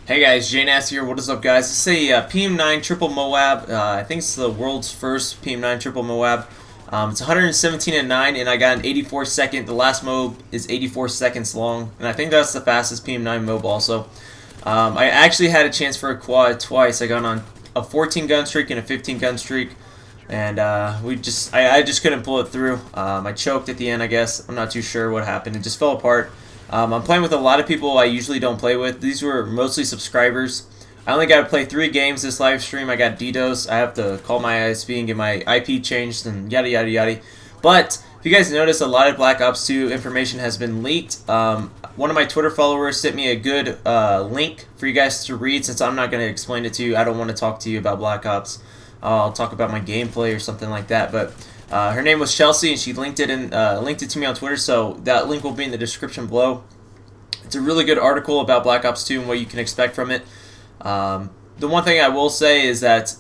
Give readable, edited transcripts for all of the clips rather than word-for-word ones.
Hey guys, JNasty here. What is up, guys? This is a PM9 triple Moab. I think it's the world's first PM9 triple Moab. It's 117 and 9, and I got an 84 second. The last mob is 84 seconds long, and I think that's the fastest PM9 mob also. I actually had a chance for a quad twice. I got on a 14 gun streak and a 15 gun streak, and I just couldn't pull it through. I choked at the end, I guess. I'm not too sure what happened. It just fell apart. I'm playing with a lot of people I usually don't play with. These were mostly subscribers. I only got to play 3 games this live stream. I got DDoS. I have to call my ISP and get my IP changed and yada yada yada. But if you guys notice, a lot of Black Ops 2 information has been leaked. One of my Twitter followers sent me a good link for you guys to read. Since I'm not going to explain it to you, I don't want to talk to you about Black Ops. I'll talk about my gameplay or something like that. But her name was Chelsea, and she linked it to me on Twitter, so that link will be in the description below. It's a really good article about Black Ops 2 and what you can expect from it. The one thing I will say is that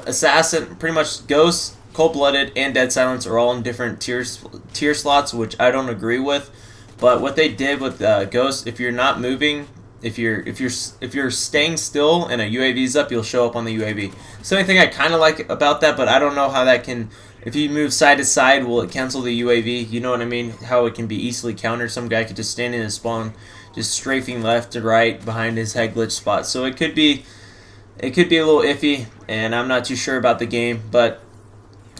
Assassin, pretty much Ghost, Cold-Blooded, and Dead Silence are all in different tier slots, which I don't agree with. But what they did with Ghost, if you're not moving, if you're staying still and a UAV's up, you'll show up on the UAV. So anything I kind of like about that, but I don't know how that can. If you move side to side, will it cancel the UAV? You know what I mean? How it can be easily countered. Some guy could just stand in his spawn, just strafing left to right behind his head glitch spot. So it could be a little iffy, and I'm not too sure about the game. But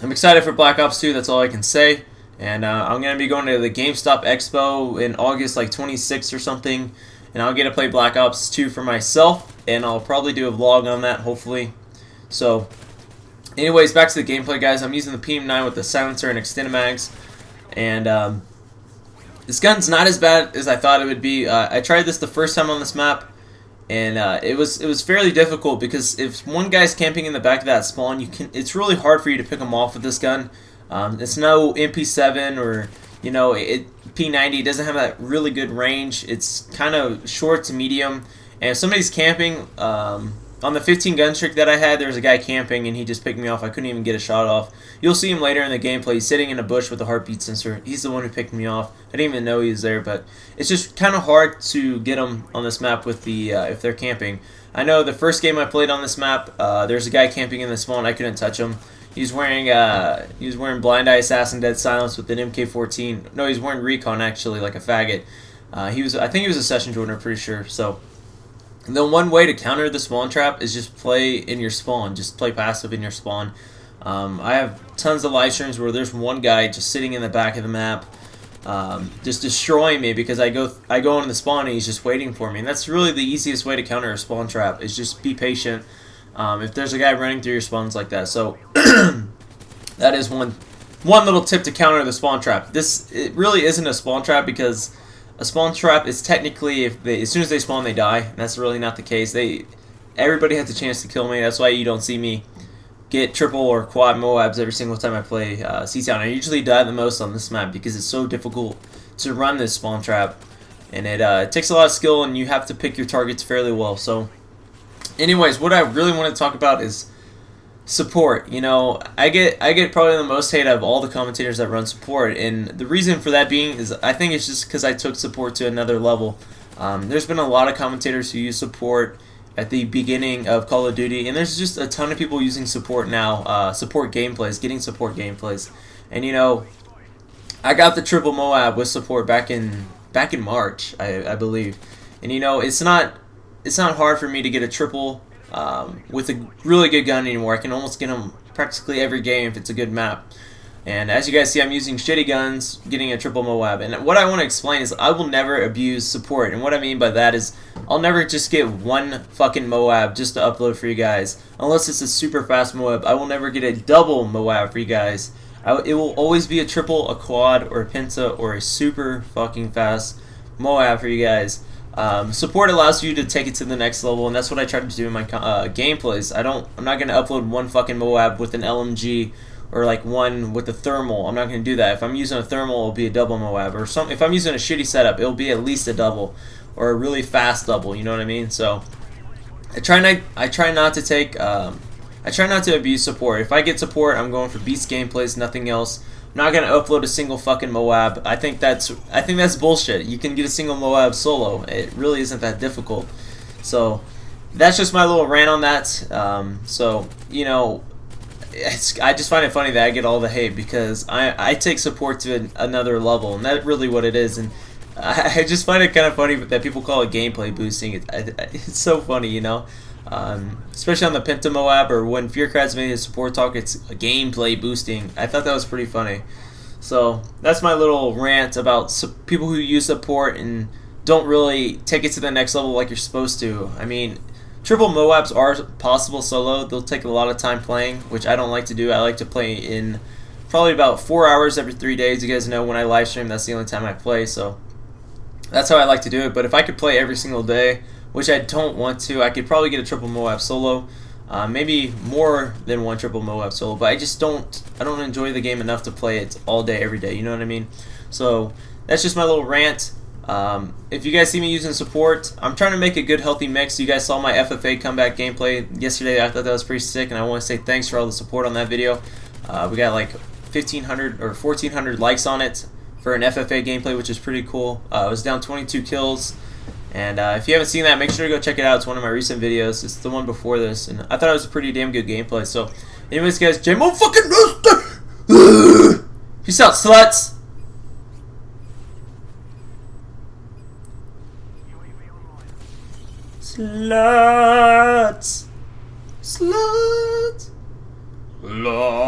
I'm excited for Black Ops 2. That's all I can say. And I'm gonna be going to the GameStop Expo in August, like 26th or something. And I'll get to play Black Ops 2 for myself, and I'll probably do a vlog on that, hopefully. So, anyways, back to the gameplay, guys. I'm using the PM9 with the silencer and extended mags, and this gun's not as bad as I thought it would be. I tried this the first time on this map, and it was fairly difficult because if one guy's camping in the back of that spawn, it's really hard for you to pick him off with this gun. It's no MP7 or P90. Doesn't have that really good range. It's kind of short to medium, and if somebody's camping, on the 15 gun streak that I had, there was a guy camping and he just picked me off. I couldn't even get a shot off. You'll see him later in the gameplay. He's sitting in a bush with a heartbeat sensor. He's the one who picked me off. I didn't even know he was there, but it's just kind of hard to get them on this map with the if they're camping. I know the first game I played on this map, there's a guy camping in the spawn. I couldn't touch him. He was wearing Blind Eye Assassin Dead Silence with an MK14. No, he's wearing Recon actually, like a faggot. I think he was a session joiner, pretty sure. So the one way to counter the spawn trap is just play in your spawn. Just play passive in your spawn. I have tons of live streams where there's one guy just sitting in the back of the map, just destroying me because I go into the spawn and he's just waiting for me. And that's really the easiest way to counter a spawn trap is just be patient. If there's a guy running through your spawns like that. So that is one little tip to counter the spawn trap. It really isn't a spawn trap because a spawn trap is technically as soon as they spawn they die. And that's really not the case. Everybody has a chance to kill me. That's why you don't see me get triple or quad Moabs every single time I play C-Town. I usually die the most on this map because it's so difficult to run this spawn trap, and it takes a lot of skill and you have to pick your targets fairly well. So anyways, what I really want to talk about is support. I get probably the most hate out of all the commentators that run support, and the reason for that being is I think it's just because I took support to another level. There's been a lot of commentators who use support at the beginning of Call of Duty, and there's just a ton of people using support now, support gameplays, getting support gameplays. And I got the triple Moab with support back in March, I believe. And it's not hard for me to get a triple with a really good gun anymore. I can almost get them practically every game if it's a good map. And as you guys see, I'm using shitty guns, getting a triple Moab. And what I want to explain is I will never abuse support. And what I mean by that is I'll never just get one fucking Moab just to upload for you guys. Unless it's a super fast Moab. I will never get a double Moab for you guys. It will always be a triple, a quad, or a penta, or a super fucking fast Moab for you guys. Support allows you to take it to the next level, and that's what I try to do in my gameplays. I'm not going to upload one fucking Moab with an LMG or like one with a thermal. I'm not going to do that. If I'm using a thermal, it'll be a double Moab. Or if I'm using a shitty setup, it'll be at least a double or a really fast double. You know what I mean? So I try not to abuse support. If I get support, I'm going for beast gameplays, nothing else. not gonna upload a single fucking Moab. I think that's bullshit. You can get a single Moab solo. It really isn't that difficult. So that's just my little rant on that. So you know, I just find it funny that I get all the hate because I take support to another level, and that's really what it is. And I just find it kind of funny that people call it gameplay boosting. It's so funny, you know. Especially on the Penta Moab, or when Fearcrats made his support talk, it's a gameplay boosting. I thought that was pretty funny. So that's my little rant about people who use support and don't really take it to the next level like you're supposed to. I mean, triple Moabs are possible solo. They'll take a lot of time playing, which I don't like to do. I like to play in probably about 4 hours every 3 days. You guys know when I live stream, that's the only time I play. So that's how I like to do it. But if I could play every single day, which I don't want to, I could probably get a triple Moab solo, maybe more than one triple Moab solo. But I just don't enjoy the game enough to play it all day, every day. You know what I mean? So that's just my little rant. If you guys see me using support, I'm trying to make a good, healthy mix. You guys saw my FFA comeback gameplay yesterday. I thought that was pretty sick, and I want to say thanks for all the support on that video. We got like 1,500 or 1,400 likes on it for an FFA gameplay, which is pretty cool. I was down 22 kills. And if you haven't seen that, make sure to go check it out. It's one of my recent videos. It's the one before this, and I thought it was a pretty damn good gameplay. So, anyways, guys, JNasty720. Peace out, sluts. Sluts. Sluts. Sluts.